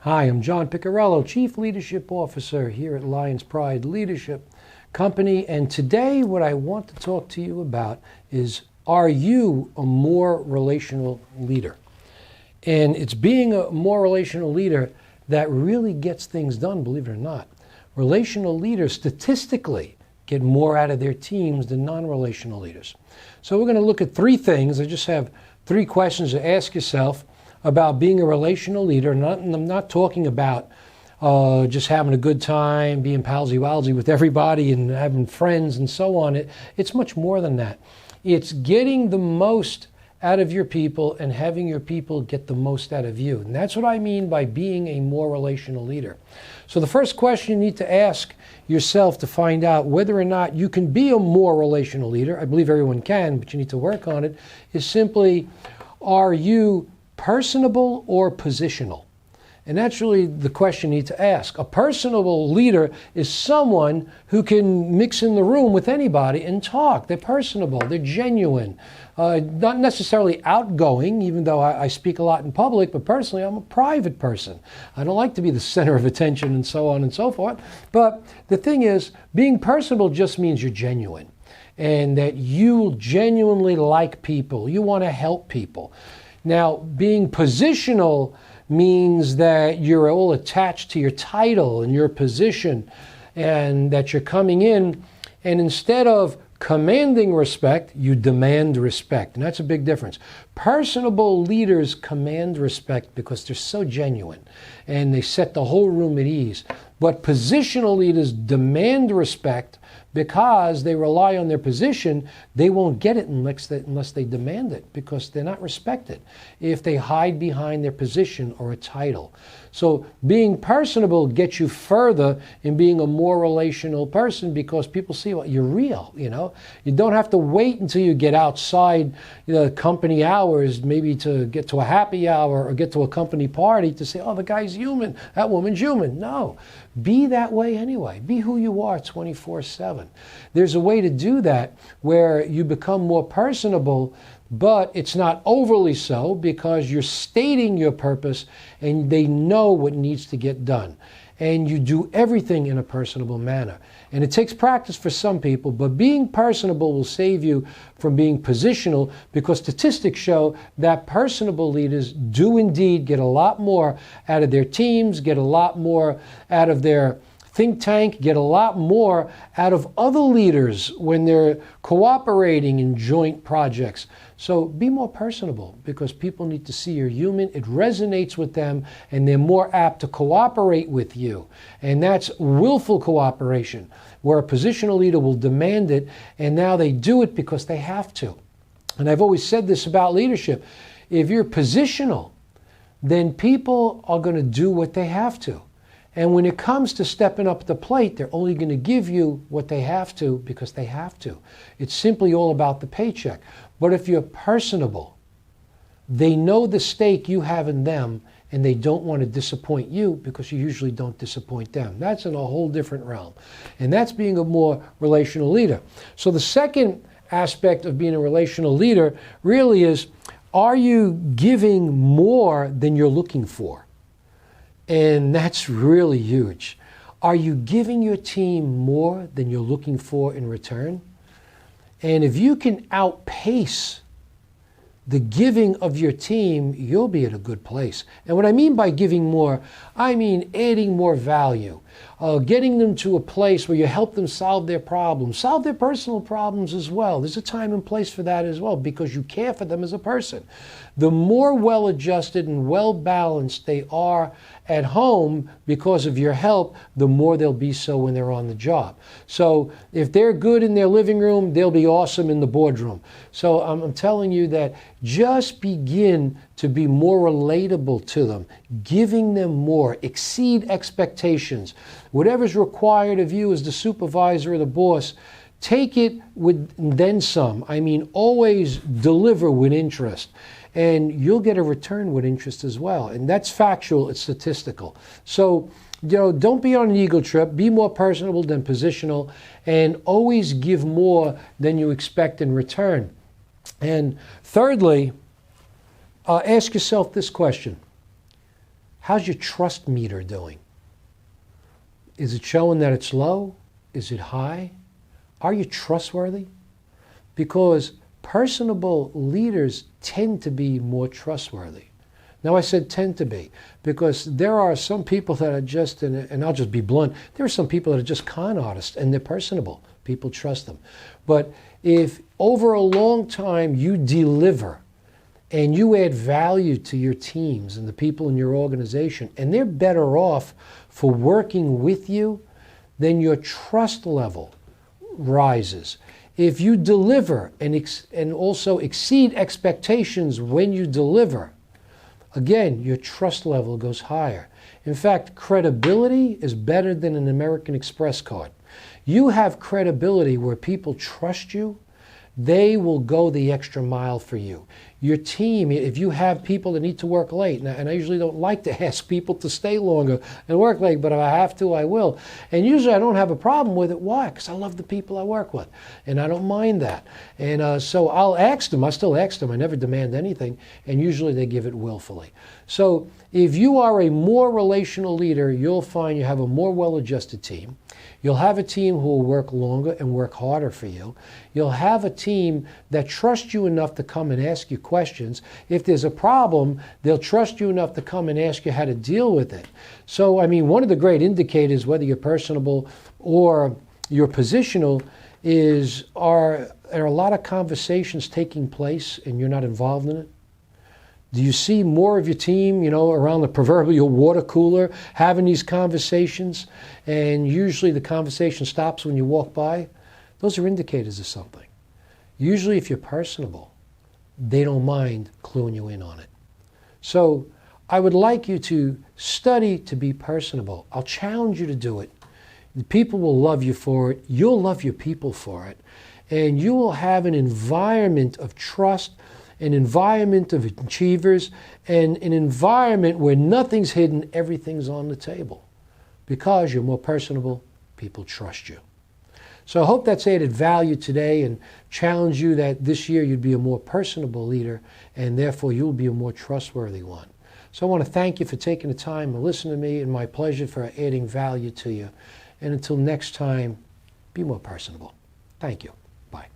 Hi, I'm John Picarello, Chief Leadership Officer here at Lions Pride Leadership Company. And today what I want to talk to you about is, are you a more relational leader? And it's being a more relational leader that really gets things done, believe it or not. Relational leaders statistically get more out of their teams than non-relational leaders. So we're going to look at three things. I just have three questions to ask yourself about being a relational leader. I'm not talking about just having a good time, being palsy-walsy with everybody and having friends and so on. It's much more than that. It's getting the most out of your people and having your people get the most out of you. And that's what I mean by being a more relational leader. So the first question you need to ask yourself to find out whether or not you can be a more relational leader, I believe everyone can, but you need to work on it, is simply, are you personable or positional? And that's really the question you need to ask. A personable leader is someone who can mix in the room with anybody and talk. They're personable, they're genuine, not necessarily outgoing, even though I speak a lot in public, but personally I'm a private person. I don't like to be the center of attention and so on and so forth. But the thing is, being personable just means you're genuine and that you genuinely like people. You want to help people. Now, being positional means that you're all attached to your title and your position, and that you're coming in, and instead of commanding respect, you demand respect. And that's a big difference. Personable leaders command respect because they're so genuine and they set the whole room at ease. But positional leaders demand respect because they rely on their position. They won't get it unless they demand it, because they're not respected if they hide behind their position or a title. So being personable gets you further in being a more relational person, because people see, well, you're real, you know. You don't have to wait until you get outside the company hours, maybe to get to a happy hour or get to a company party to say, oh, the guy's human, that woman's human. No, be that way anyway. Be who you are 24/7. There's a way to do that where you become more personable, but it's not overly so, because you're stating your purpose and they know what needs to get done. And you do everything in a personable manner. And it takes practice for some people, but being personable will save you from being positional, because statistics show that personable leaders do indeed get a lot more out of their teams, get a lot more out of their think tank, get a lot more out of other leaders when they're cooperating in joint projects. So be more personable, because people need to see you're human. It resonates with them, and they're more apt to cooperate with you. And that's willful cooperation, where a positional leader will demand it, and now they do it because they have to. And I've always said this about leadership. If you're positional, then people are going to do what they have to. And when it comes to stepping up the plate, they're only going to give you what they have to because they have to. It's simply all about the paycheck. But if you're personable, they know the stake you have in them, and they don't want to disappoint you, because you usually don't disappoint them. That's in a whole different realm. And that's being a more relational leader. So the second aspect of being a relational leader really is, are you giving more than you're looking for? And that's really huge. Are you giving your team more than you're looking for in return? And if you can outpace the giving of your team, you'll be at a good place. And what I mean by giving more, I mean adding more value, getting them to a place where you help them solve their problems, solve their personal problems as well. There's a time and place for that as well, because you care for them as a person. The more well-adjusted and well-balanced they are at home because of your help, the more they'll be so when they're on the job. So if they're good in their living room, they'll be awesome in the boardroom. So I'm telling you that just begin to be more relatable to them, giving them more, exceed expectations. Whatever's required of you as the supervisor or the boss, take it with then some. I mean, always deliver with interest. And you'll get a return with interest as well. And that's factual, it's statistical. So, don't be on an ego trip. Be more personable than positional, and always give more than you expect in return. And thirdly, ask yourself this question. How's your trust meter doing? Is it showing that it's low? Is it high? Are you trustworthy? Because personable leaders tend to be more trustworthy. Now I said tend to be, because there are some people that are just, and I'll just be blunt, there are some people that are just con artists and they're personable. People trust them. But if over a long time you deliver and you add value to your teams and the people in your organization, and they're better off for working with you, then your trust level rises. If you deliver and also exceed expectations when you deliver, again, your trust level goes higher. In fact, credibility is better than an American Express card. You have credibility where people trust you, they will go the extra mile for you. Your team, if you have people that need to work late, and I usually don't like to ask people to stay longer and work late, but if I have to, I will. And usually I don't have a problem with it. Why? Because I love the people I work with, and I don't mind that. And so I'll ask them. I still ask them. I never demand anything, and usually they give it willfully. So if you are a more relational leader, you'll find you have a more well-adjusted team. You'll have a team who will work longer and work harder for you. You'll have a team that trusts you enough to come and ask you questions. If there's a problem, they'll trust you enough to come and ask you how to deal with it. So, I mean, one of the great indicators, whether you're personable or you're positional, is are there a lot of conversations taking place and you're not involved in it? Do you see more of your team, around the proverbial water cooler having these conversations, and usually the conversation stops when you walk by? Those are indicators of something. Usually if you're personable, they don't mind cluing you in on it. So I would like you to study to be personable. I'll challenge you to do it. The people will love you for it. You'll love your people for it. And you will have an environment of trust, an environment of achievers, and an environment where nothing's hidden, everything's on the table. Because you're more personable, people trust you. So I hope that's added value today and challenge you that this year you'd be a more personable leader, and therefore you'll be a more trustworthy one. So I want to thank you for taking the time to listen to me, and my pleasure for adding value to you. And until next time, be more personable. Thank you. Bye.